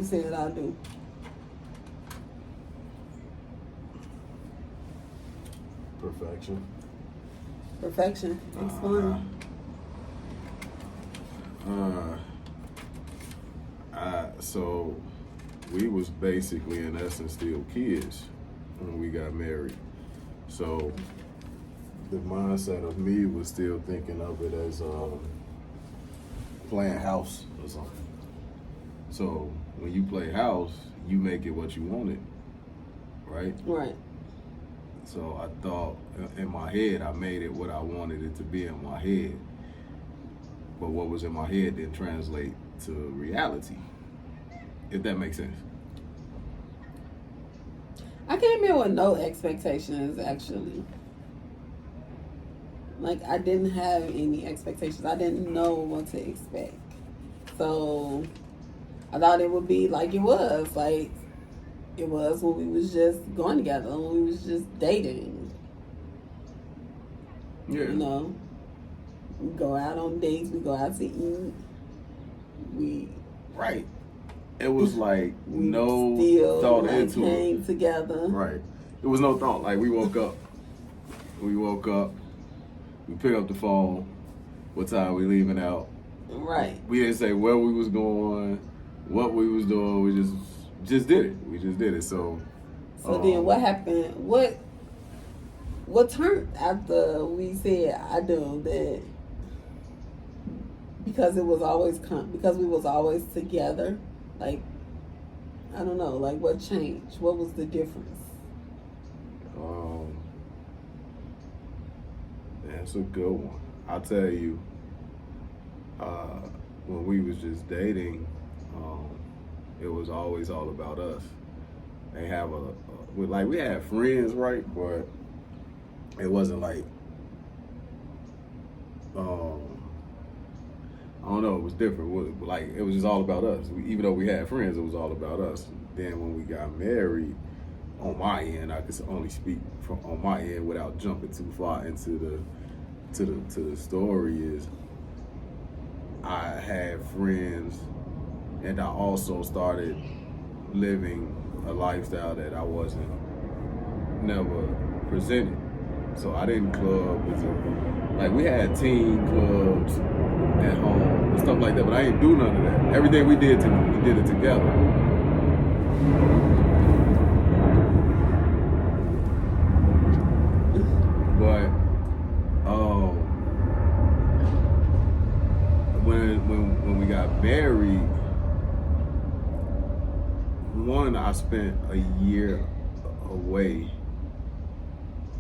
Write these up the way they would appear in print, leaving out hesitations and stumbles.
said I do. Perfection. Perfection. Explain. So we was basically in essence still kids when we got married. So the mindset of me was still thinking of it as playing house or something. So when you play house, you make it what you want it, right? Right. So I thought in my head, I made it what I wanted it to be in my head. But what was in my head didn't translate to reality, if that makes sense. I came in with no expectations, actually. Like, I didn't have any expectations. I didn't know what to expect. So, I thought it would be like it was. Like, it was when we was just going together, when we was just dating. Yeah. You know? We go out on dates, we go out to eat. Right. It was like We no still thought like into hang it. together. Right. It was no thought. Like we woke up, we pick up the phone, what time we leaving out. Right. We didn't say where we was going, what we was doing. We just did it. We just did it. So Then what happened? What turned after we said I do that? Because it was always because we was always together. Like, I don't know. Like, what changed? What was the difference? That's a good one. I'll tell you. When we was just dating, it was always all about us. They have we had friends, right? But it wasn't like, I don't know, it was different. Like, it was just all about us. Even though we had friends, it was all about us. Then when we got married, on my end, I could only speak on my end without jumping too far into the story, is I had friends, and I also started living a lifestyle that I wasn't never presented. So I didn't club. Like, we had teen clubs at home and stuff like that, but I didn't do none of that. Everything we did it together. But when we got married, I spent a year away.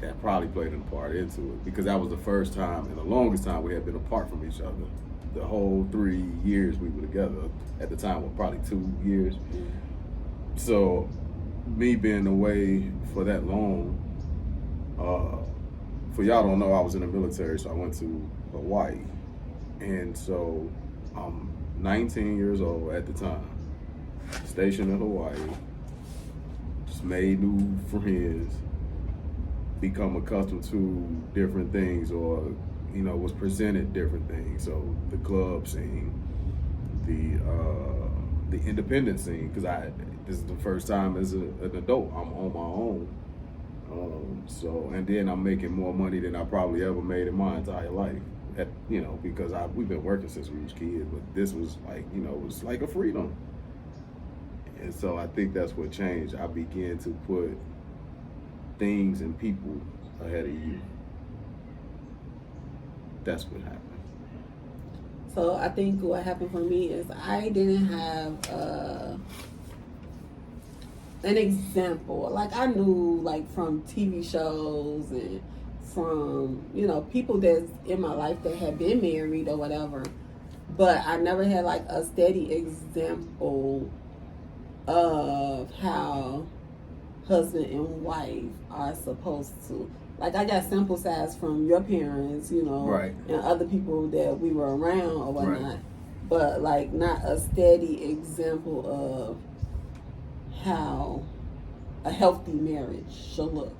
That probably played a part into it, because that was the first time and the longest time we had been apart from each other. The whole 3 years we were together, at the time, was probably 2 years. So me being away for that long, for y'all don't know, I was in the military, so I went to Hawaii. And so I'm 19 years old at the time, stationed in Hawaii, just made new friends, become accustomed to different things, or was presented different things. So the club scene, the independent scene, because this is the first time as an adult I'm on my own. So, and then I'm making more money than I probably ever made in my entire life. Because we've been working since we was kids, but this was like, it was like a freedom. And so I think that's what changed. I began to put things and people ahead of you. That's what happened. So I think what happened for me is I didn't have an example. Like, I knew, like, from TV shows and from, people that's in my life that had been married or whatever, but I never had, like, a steady example of how husband and wife are supposed to. Like, I got sample size from your parents, right, and other people that we were around or whatnot, right, but, like, not a steady example of how a healthy marriage should look.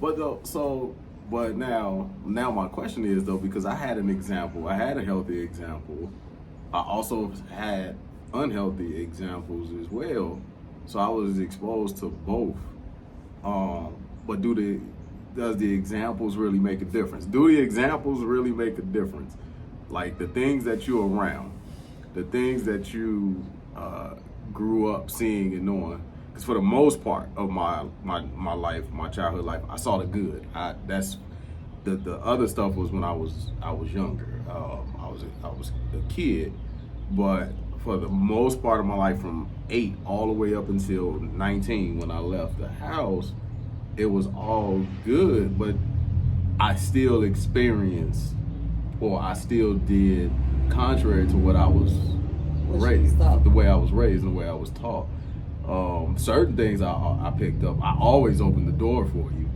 But now my question is, though, because I had an example, I had a healthy example. I also had unhealthy examples as well. So I was exposed to both. But does the examples really make a difference? Do the examples really make a difference? Like the things that you're around, the things that you grew up seeing and knowing. Because for the most part of my life, my childhood life, I saw the good. That's the other stuff was when I was younger. I was a kid, but for the most part of my life, from 8 all the way up until 19, when I left the house, it was all good. But I still experienced, or I still did, contrary to what I was raised, the way I was raised and the way I was taught. Certain things I picked up. I always opened the door for you.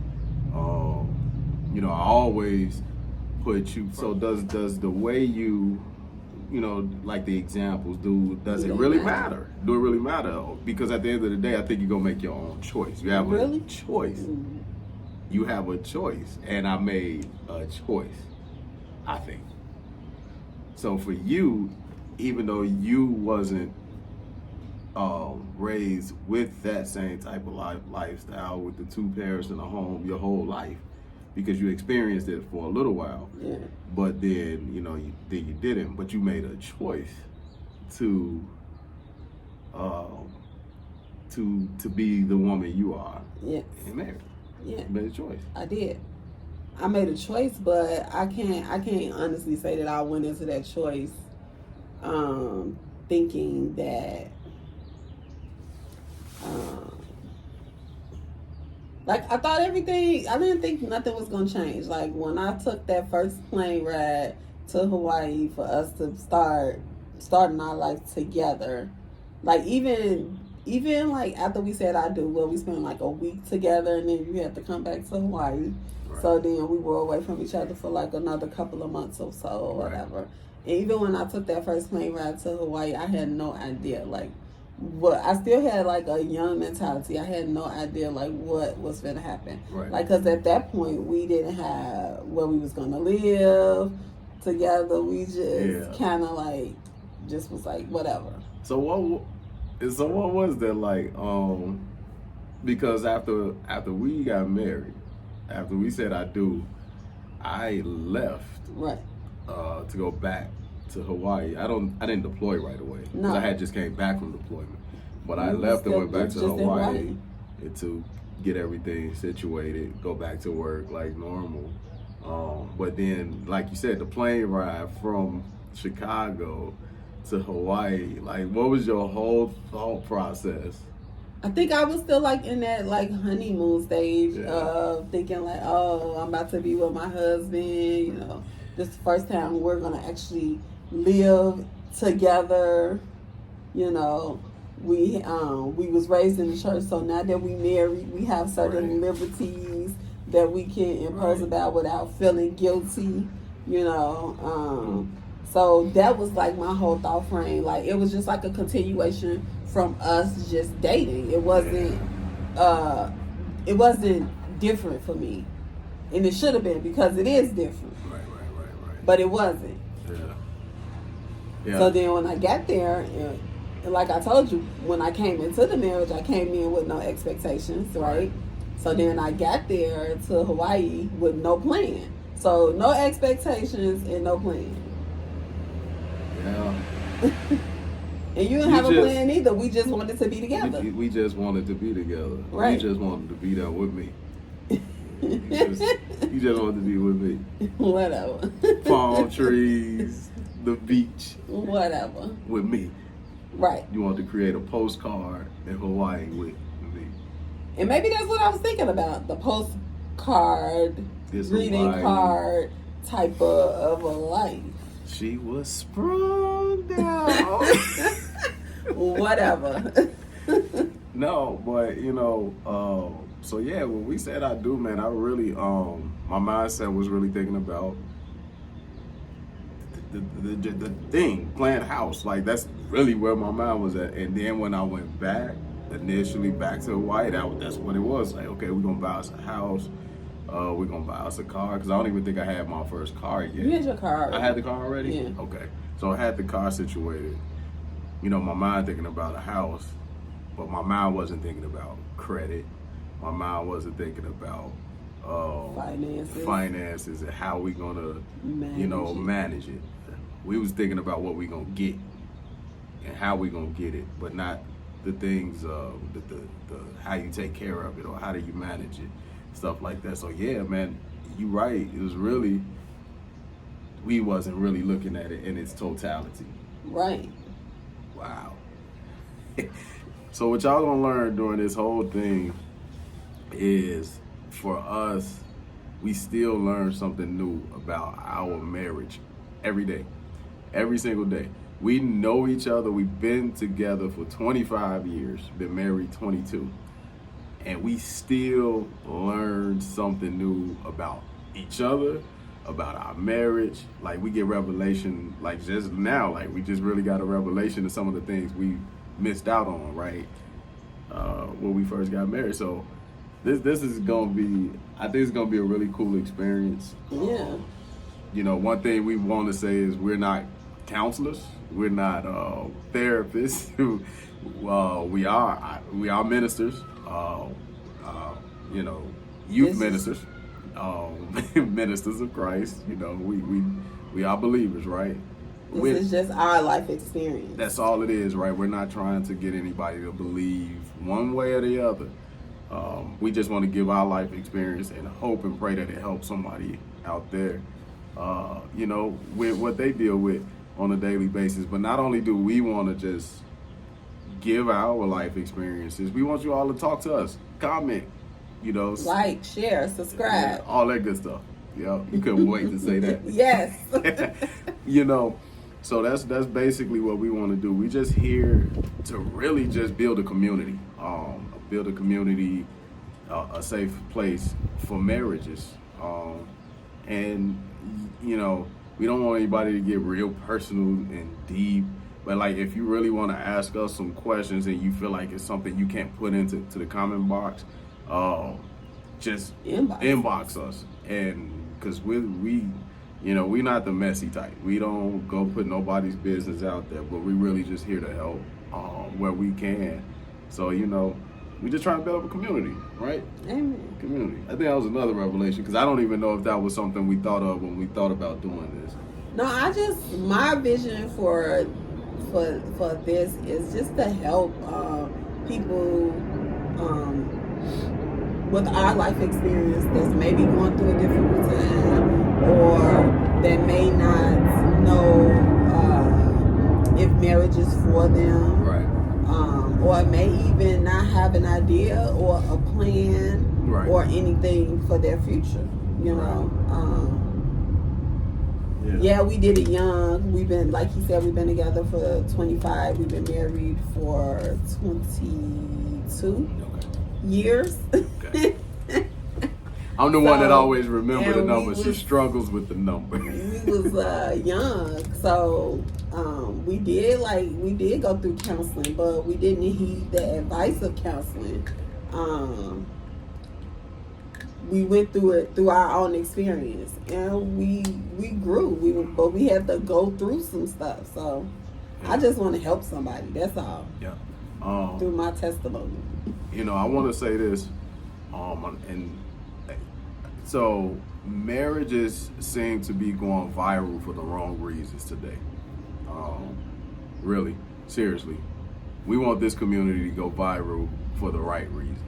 I always put you. So does the way you, like the examples, does it really matter? Do it really matter? Because at the end of the day, I think you're gonna make your own choice. You have a choice. Mm-hmm. You have a choice, and I made a choice, I think. So for you, even though you wasn't raised with that same type of lifestyle with the 2 parents in a home your whole life, because you experienced it for a little while, but then you didn't. But you made a choice to be the woman you are. Yes. And married. Yeah. You made a choice. I did. I made a choice, but I can't honestly say that I went into that choice thinking that like I thought everything, I didn't think nothing was gonna change. Like when I took that first plane ride to Hawaii for us to starting our life together, like even like after we said I do, well, we spent like a week together and then you had to come back to Hawaii. Right. So then we were away from each other for like another couple of months or so or whatever. And even when I took that first plane ride to Hawaii, I had no idea I still had like a young mentality. I had no idea like what was going to happen. Right. Like, cause at that point we didn't have where we was going to live together. We just kind of like, just was like, whatever. So what was that like? Because after we got married, after we said I do, I left. Right. To go back to Hawaii. I didn't deploy right away because No. I had just came back from deployment. But I left and went back to Hawaii to get everything situated, go back to work like normal. But then, like you said, the plane ride from Chicago to Hawaii, like what was your whole thought process? I think I was still like in that like honeymoon stage of thinking like, oh, I'm about to be with my husband, this is the first time we're gonna actually live together. We was raised in the church, so now that we married, we have certain liberties that we can impose about without feeling guilty. So that was like my whole thought frame. Like it was just like a continuation from us just dating. It wasn't different for me, and it should have been because it is different. Right. But it wasn't. Yeah. So then when I got there, and like I told you, when I came into the marriage, I came in with no expectations, right? So then I got there to Hawaii with no plan. So no expectations and no plan. Yeah. And you didn't have a plan either. We just wanted to be together. We just wanted to be together. Right. You just wanted to be there with me. You just wanted to be with me. Whatever. Palm trees, the beach. Whatever. With me. Right. You wanted to create a postcard in Hawaii with me. And maybe that's what I was thinking about. The postcard, greeting card type of a life. She was sprung down. Whatever. No, but so yeah, when we said I do, man, I really my mindset was really thinking about the thing, playing house. Like that's really where my mind was at. And then when I went back, initially back to Hawaii, that's what it was. Like, okay, we're gonna buy us a house. We're gonna buy us a car, because I don't even think I had my first car yet. You had your car already. I had the car already? Yeah. Okay. So I had the car situated. you know, my mind thinking about a house, but my mind wasn't thinking about credit. My mind wasn't thinking about finances and how we gonna, manage it. We was thinking about what we gonna get and how we gonna get it, but not the things, the how you take care of it or how do you manage it, stuff like that. So yeah, man, you right. It was really, we wasn't really looking at it in its totality. Right. Wow. So what y'all gonna learn during this whole thing is, for us, we still learn something new about our marriage every day, every single day. We know each other. We've been together for 25 years, been married 22. And we still learn something new about each other, about our marriage. Like, we get revelation, like just now, like we just really got a revelation of some of the things we missed out on, right? When we first got married. So this is gonna be, I think it's gonna be a really cool experience. Yeah. You know, one thing we want to say is we're not counselors, we're not therapists. We are ministers, youth ministers, ministers of Christ. You know, we are believers, right? This is just our life experience. That's all it is, right? We're not trying to get anybody to believe one way or the other. We just want to give our life experience and hope and pray that it helps somebody out there, with what they deal with on a daily basis. But not only do we want to just give our life experiences, we want you all to talk to us, comment, like, share, subscribe, all that good stuff. Yeah, you couldn't wait to say that. Yes. So that's basically what we want to do. We just here to really just build a community, a safe place for marriages, and we don't want anybody to get real personal and deep. But like, if you really want to ask us some questions and you feel like it's something you can't put into the comment box, just inbox us. And because we not the messy type. We don't go put nobody's business out there, but we really just here to help where we can. So, we just trying to build up a community, right? Amen. Community. I think that was another revelation, because I don't even know if that was something we thought of when we thought about doing this. No, my vision for this is just to help people with our life experience that's maybe going through a difficult time, or that may not know if marriage is for them, right? Or may even not have an idea or a plan, right, or anything for their future. Yeah, we did it young. We've been, like he said, we've been together for 25. We've been married for 22 years. Okay. I'm the one that always remember the number. She struggles with the number. We was young, so we did go through counseling, but we didn't heed the advice of counseling. We went through it through our own experience, and we grew. But we had to go through some stuff. So I just want to help somebody. That's all. Yeah. Through my testimony. I want to say this, and so marriages seem to be going viral for the wrong reasons today. Really, seriously, we want this community to go viral for the right reasons.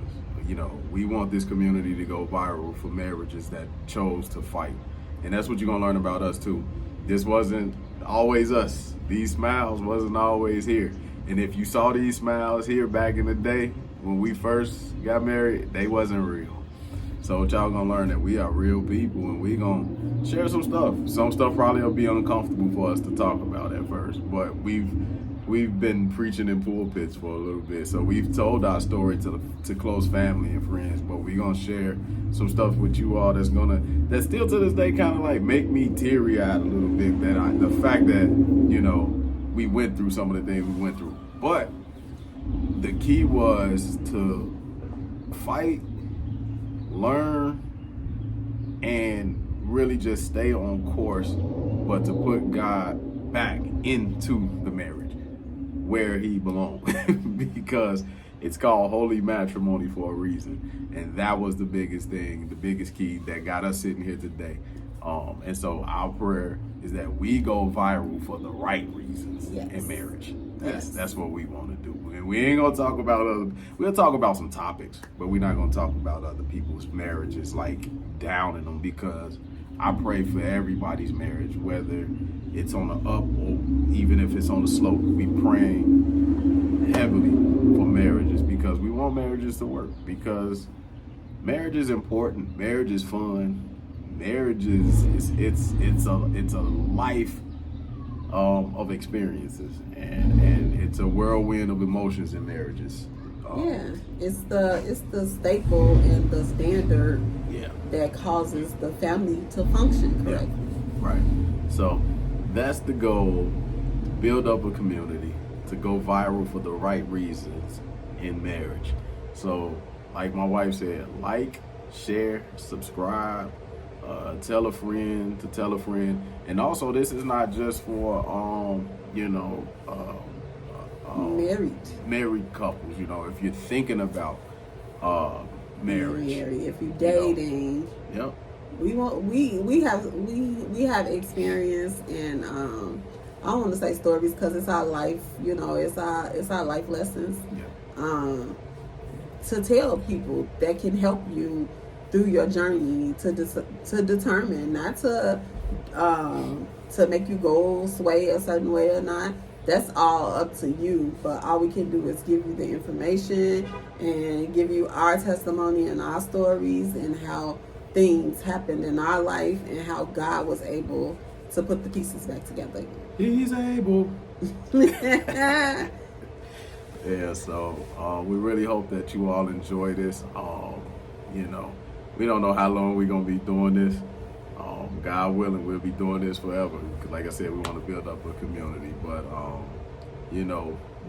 We want this community to go viral for marriages that chose to fight. And that's what you're going to learn about us too. This wasn't always us. These smiles wasn't always here. And if you saw these smiles here back in the day when we first got married, they wasn't real. So y'all gonna learn that we are real people, and we gonna share some stuff. Some stuff probably will be uncomfortable for us to talk about at first, but we've been preaching in pulpits for a little bit, so we've told our story to close family and friends. But we're gonna share some stuff with you all that's still to this day kind of like make me teary eyed a little bit. The fact that we went through some of the things we went through, but the key was to fight, learn, and really just stay on course, but to put God back into the marriage. where he belongs because it's called holy matrimony for a reason. And that was the biggest thing, the biggest key that got us sitting here today. And so our prayer is that we go viral for the right reasons in marriage. That's what we want to do. And we ain't gonna talk about we'll talk about some topics, but we're not gonna talk about other people's marriages, like downing them, because I pray for everybody's marriage, whether it's on the up or even if it's on the slope. We praying heavily for marriages because we want marriages to work, because marriage is important. Marriage is fun. Marriage is it's a life of experiences, and it's a whirlwind of emotions in marriages. It's the staple and the standard Yeah. that causes the family to function correctly. Yeah. Right. So that's the goal: to build up a community, to go viral for the right reasons in marriage. So, like my wife said, like, share, subscribe. Tell a friend to tell a friend, and also this is not just for married couples. You know, if you're thinking about marriage, if you're dating, yep. we have experience, and I don't want to say stories because it's our life. You know, it's our life lessons. Yeah. To tell people that can help you through your journey to determine, not to make you go sway a certain way or not. That's all up to you. But all we can do is give you the information and give you our testimony and our stories and how things happened in our life and how God was able to put the pieces back together. He's able. Yeah, so we really hope that you all enjoy this. We don't know how long we're going to be doing this. God willing, we'll be doing this forever. Like I said, we want to build up a community. But,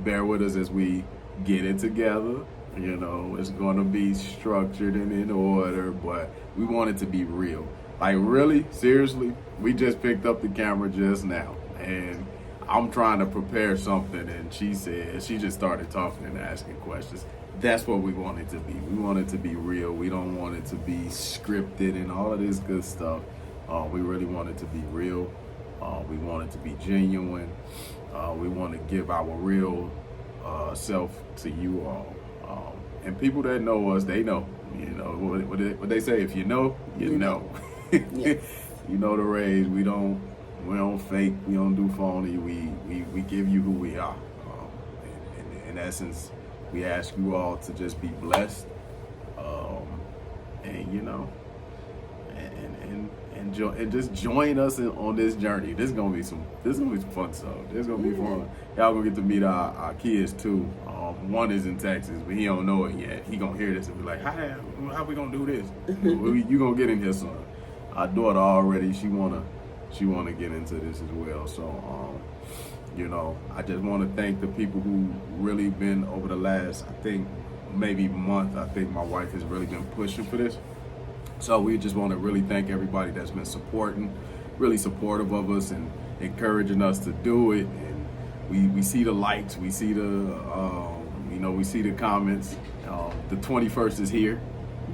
bear with us as we get it together. It's going to be structured and in order, but we want it to be real. Like, really, seriously, we just picked up the camera just now. And I'm trying to prepare something, and she just started talking and asking questions. That's what we want it to be. We want it to be real. We don't want it to be scripted and all of this good stuff. We really want it to be real. We want it to be genuine. We want to give our real self to you all. And people that know us, they know. What they say, if you know, you know. Yes. You know the raise. We don't fake. We don't do phony. We give you who we are. In essence, we ask you all to just be blessed, and just join us on this journey. This is gonna be some fun stuff. This is gonna be fun. Y'all gonna get to meet our kids too. One is in Texas, but he don't know it yet. He gonna hear this and be like, how we gonna do this? You gonna get in here, son. Our daughter already, she wanna get into this as well. So, I just want to thank the people who really been over the last, I think, maybe month. I think my wife has really been pushing for this. So we just want to really thank everybody that's been supporting, really supportive of us and encouraging us to do it. And we see the likes, we see we see the comments. The 21st is here.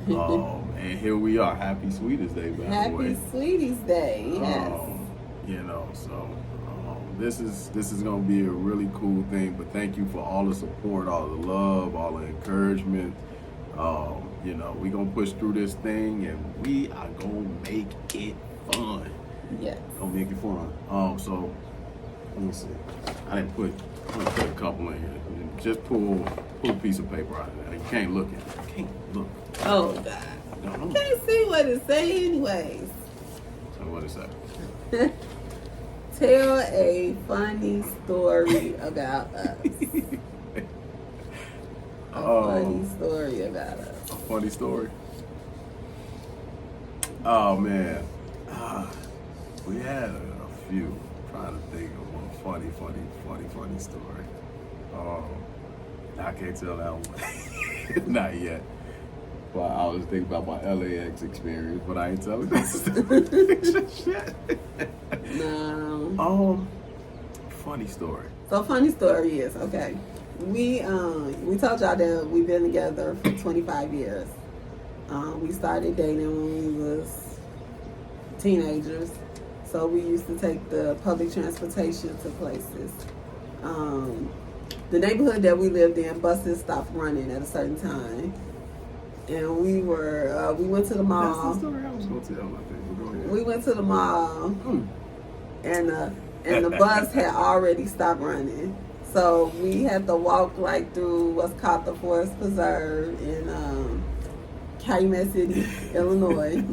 And here we are. Happy Sweeties Day, by the way. Happy Sweeties Day, yes. This is gonna be a really cool thing. But thank you for all the support, all the love, all the encouragement. We gonna push through this thing, and we are gonna make it fun. Yes. Gonna make it fun. So let me see. I'm gonna put a couple in here. Just pull a piece of paper out of there. You can't look at it. You can't look. Oh God. You can't see what it say anyways. So what is that? Tell a funny story about us. Funny story about us. A funny story? Oh, man. We had a few. I'm trying to think of one funny story. I can't tell that one. Not yet. Well, I was thinking about my LAX experience, but I ain't telling that story. No. Funny story. So funny story is, okay, we told y'all that we've been together for 25 years. We started dating when we was teenagers, so we used to take the public transportation to places. The neighborhood that we lived in, buses stopped running at a certain time, and we went to the mall. That's the story I was going to tell, I think. But go ahead. We went to the mall, and the bus had already stopped running. So we had to walk like through what's called the Forest Preserve in Calumet City, Illinois.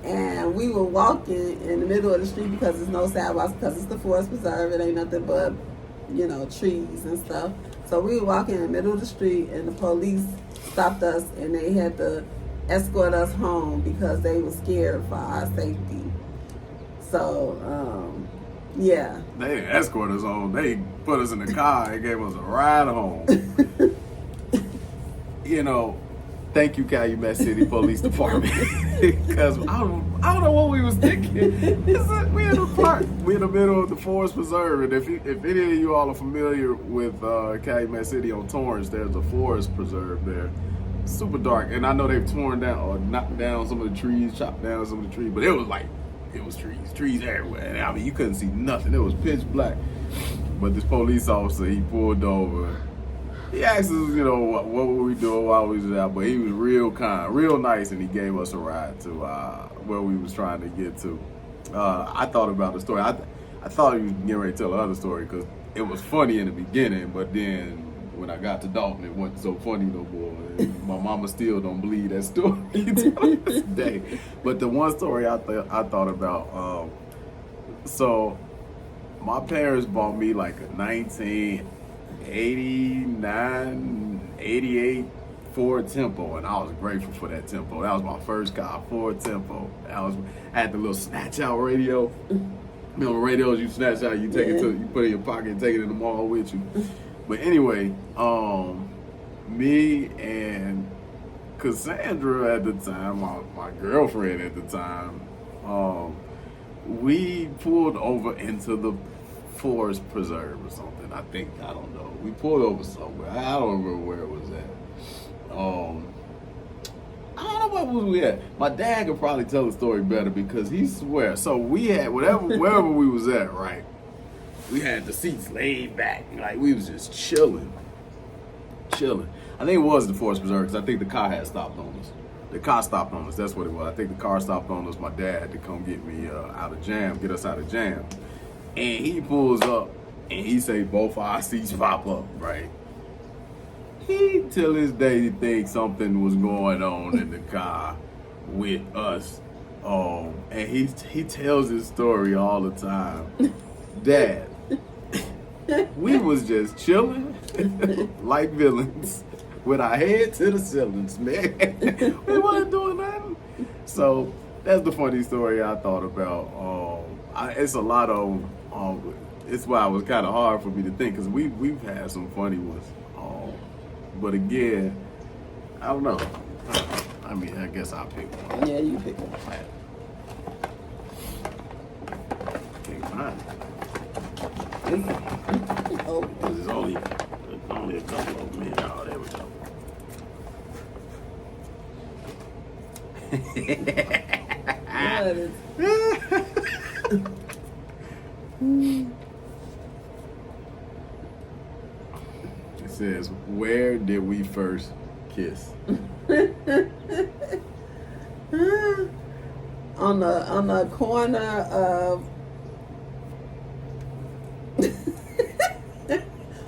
And we were walking in the middle of the street because there's no sidewalks, because it's the Forest Preserve. It ain't nothing but, trees and stuff. So we were walking in the middle of the street, and the police stopped us, and they had to escort us home because they were scared for our safety. So, yeah. They didn't escort us home. They put us in the car and gave us a ride home. Thank you, Calumet City Police Department. Because I don't know what we was thinking. We in the park. We in the middle of the Forest Preserve. And if any of you all are familiar with Calumet City on Torrance, there's a Forest Preserve there. Super dark. And I know they've torn down or knocked down some of the trees, chopped down some of the trees. But it was trees everywhere. I mean, you couldn't see nothing. It was pitch black. But this police officer, he pulled over. He asked us, what were we doing while we was out, but he was real kind, real nice, and he gave us a ride to where we was trying to get to. I thought about the story. I thought he was getting ready to tell another story because it was funny in the beginning, but then when I got to Dalton, it wasn't so funny no more. And my mama still don't believe that story to this day. But the one story I thought about, so my parents bought me like a 1989, 88 Ford Tempo, and I was grateful for that Tempo. That was my first car, Ford Tempo. I had the little snatch out radio. Remember radios you snatch out, you take it you put it in your pocket and take it in the mall with you. But anyway, me and Cassandra at the time, my girlfriend at the time, we pulled over into the Forest Preserve or something. I don't know. We pulled over somewhere. I don't remember where it was at. I don't know what was we at. My dad could probably tell the story better because he swears. So we had wherever we was at, right? We had the seats laid back, like we was just chilling. I think it was the Forest Preserve because I think the car had stopped on us. The car stopped on us. That's what it was. I think the car stopped on us. My dad had to come get me get us out of jam. And he pulls up and he say both our seats pop up, right? He till this day he thinks something was going on in the car with us. And he tells his story all the time. Dad, we was just chilling like villains with our head to the ceilings, man. We wasn't doing nothing. So that's the funny story I thought about. It's a lot of it's why it was kind of hard for me to think because we've had some funny ones. But again, I don't know. I mean, I guess I'll pick one. Yeah, you pick one. Can't find it. Oh, There's only a couple of them here. Oh, there we go. It says, where did we first kiss? on the corner of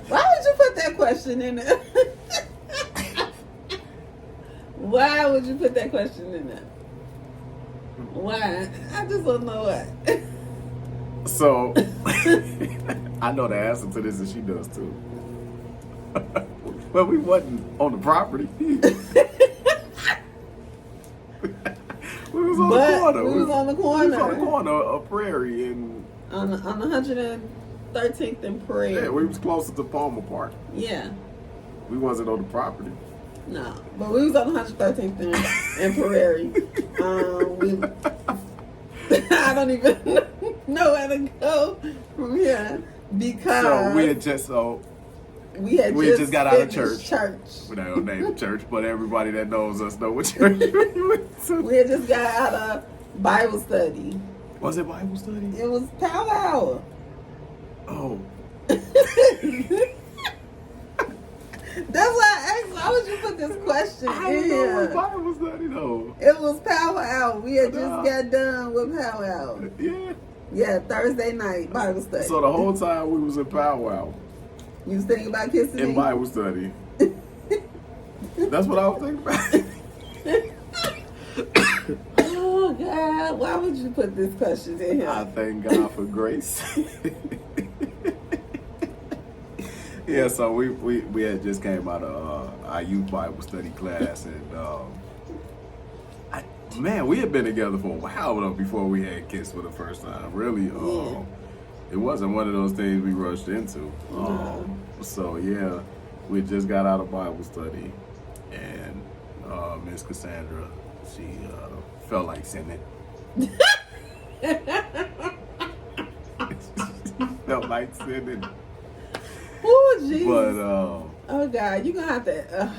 why would you put that question in there? Why would you put that question in there? Why? I just don't know why. So, I know the answer to this, and she does too. Well, we wasn't on the property. We was on the corner. We was on the corner. We was on the corner of Prairie and on 113th and Prairie. Yeah, we was closer to Palmer Park. Yeah. We wasn't on the property. No, but we was on 113th and Prairie. I don't even know where to go from here. Because So we had just just got out of finished church. We don't name the church, but everybody that knows us know what church we went to. We had just got out of Bible study. Was it Bible study? It was Power Hour. Oh. That's why I asked, why would you put this question I don't in know here? what Bible study though. It was Power Hour. We had just got done with Power Hour. Yeah. Yeah, Thursday night Bible study. So the whole time we was in Power Hour. You was thinking about kissing In me? Bible study. That's what I was thinking about. Oh God, why would you put this question in I here? thank God for grace. Yeah, so we had just came out of our youth Bible study class, and man, we had been together for a while though before we had kissed for the first time. Really, Yeah. it wasn't one of those things we rushed into. No. So yeah, we just got out of Bible study, and Miss Cassandra, she felt like sinning. Felt like sinning. Oh Jesus. But oh God, you gonna have to.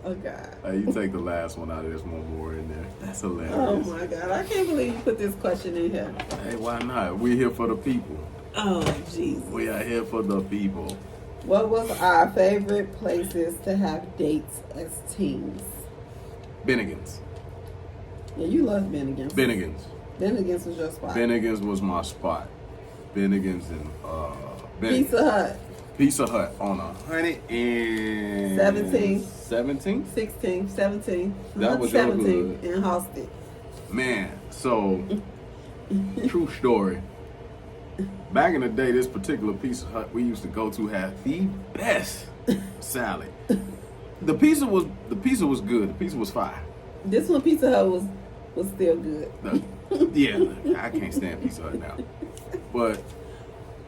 Oh God. you take the last one out of this, one more in there. That's hilarious. Oh my God, I can't believe you put this question in here. Hey, why not? We're here for the people. Oh Jesus. We are here for the people. What was our favorite places to have dates as teens? Bennigan's. Yeah, you love Bennigan's. Bennigan's. Bennigan's was your spot. Bennigan's was my spot. Bennigan's and Bennigan's. Pizza Hut. Pizza Hut on 117. 17? 16, 17. That was your 17 hood. in Halsted. Man, so true story. Back in the day, this particular Pizza Hut we used to go to had the best salad. The pizza was good. The pizza was fire. This one Pizza Hut was still good. Yeah, I can't stand Pizza Hut now. But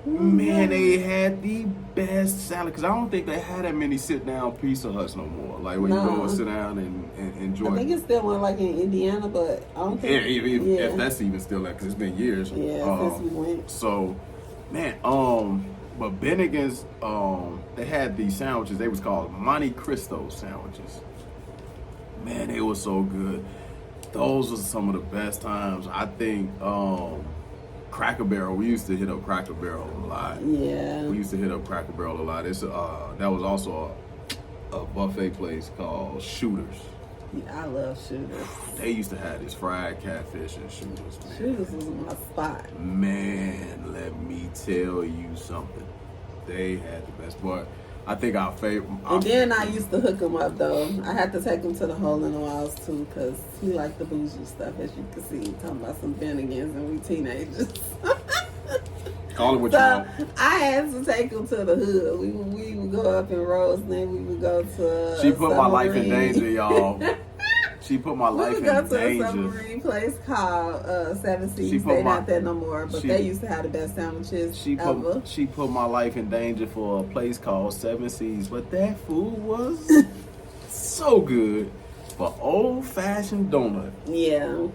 man, they had the best salad because I don't think they had that many sit-down Pizza Huts no more. Like where you go and sit down and enjoy. I think it's still one like in Indiana, but I don't think. If that's even still there, because it's been years. Yeah, since we went. So, man, but Bennigan's, they had these sandwiches. They was called Monte Cristo sandwiches. Man, they were so good. Those were some of the best times. I think Cracker Barrel. We used to hit up Cracker Barrel a lot. Yeah. We used to hit up Cracker Barrel a lot. It's that was also a buffet place called Shooters. Yeah, I love Shooters. They used to have this fried catfish and Shooters, man. Shooters was my spot. Man, let me tell you something. They had the best. But I think our favorite. And then I used to hook him up though. I had to take him to the Hole in the Walls too, because he liked the bougie stuff, as you can see. Talking about some Bennigan's and we teenagers. Call it what you So want. I had to take him to the hood. We would go up in Roseland. We would go to. She put my life in Submarine. danger, y'all. She put my We life would go in to a danger. submarine place called Seven She Seas. put They my- not there no more, but she- they used to have the best sandwiches ever. She put my life in danger for a place called Seven Seas, but that food was so good. For old-fashioned donut. Yeah.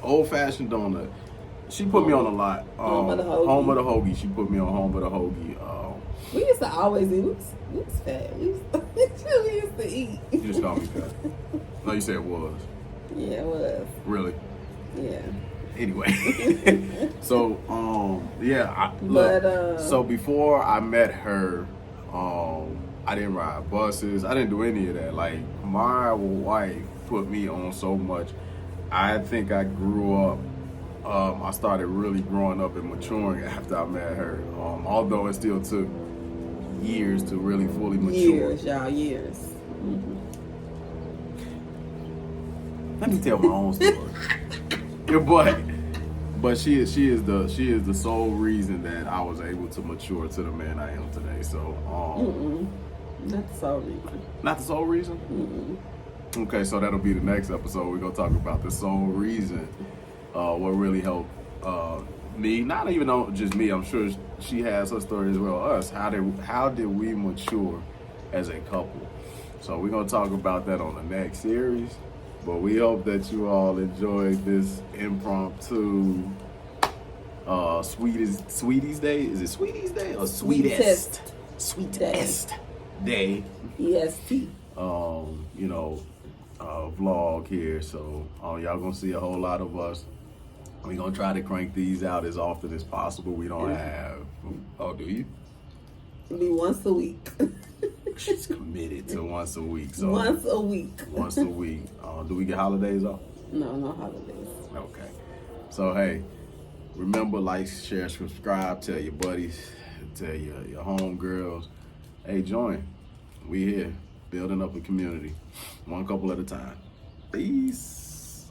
Old-fashioned donut. She put me on a lot. Home of the Hoagie. Home of the Hoagie. She put me on Home of the Hoagie. We used to always eat. We was fat. We used to eat. You just called me fat. No, you said it was. Yeah, it was. Really? Yeah. Anyway. So, yeah. But, so before I met her, I didn't ride buses. I didn't do any of that. Like, my wife put me on so much. I think I grew up. I started really growing up and maturing after I met her. Although it still took years to really fully mature. Years, y'all, years. Mm-hmm. Let me tell my own story. Yeah, but she is the sole reason that I was able to mature to the man I am today. So Not the sole reason. not the sole reason. Okay, so that'll be the next episode. We're gonna talk about the sole reason. What really helped me, not even just me. I'm sure she has her story as well. Us, how did we mature as a couple? So we're gonna talk about that on the next series. But we hope that you all enjoyed this impromptu Sweetie's Day. Is it Sweetie's Day or Sweetest. Sweetest Day. EST. You know, vlog here. So y'all gonna see a whole lot of us. We're gonna try to crank these out as often as possible. We don't have. Oh, do you? Be once a week. She's committed to once a week. So Once a week. once a week. Do we get holidays off? No holidays. Okay. So hey, remember, like, share, subscribe, tell your buddies, tell your homegirls. Hey, join. We here, building up a community, one couple at a time. Peace.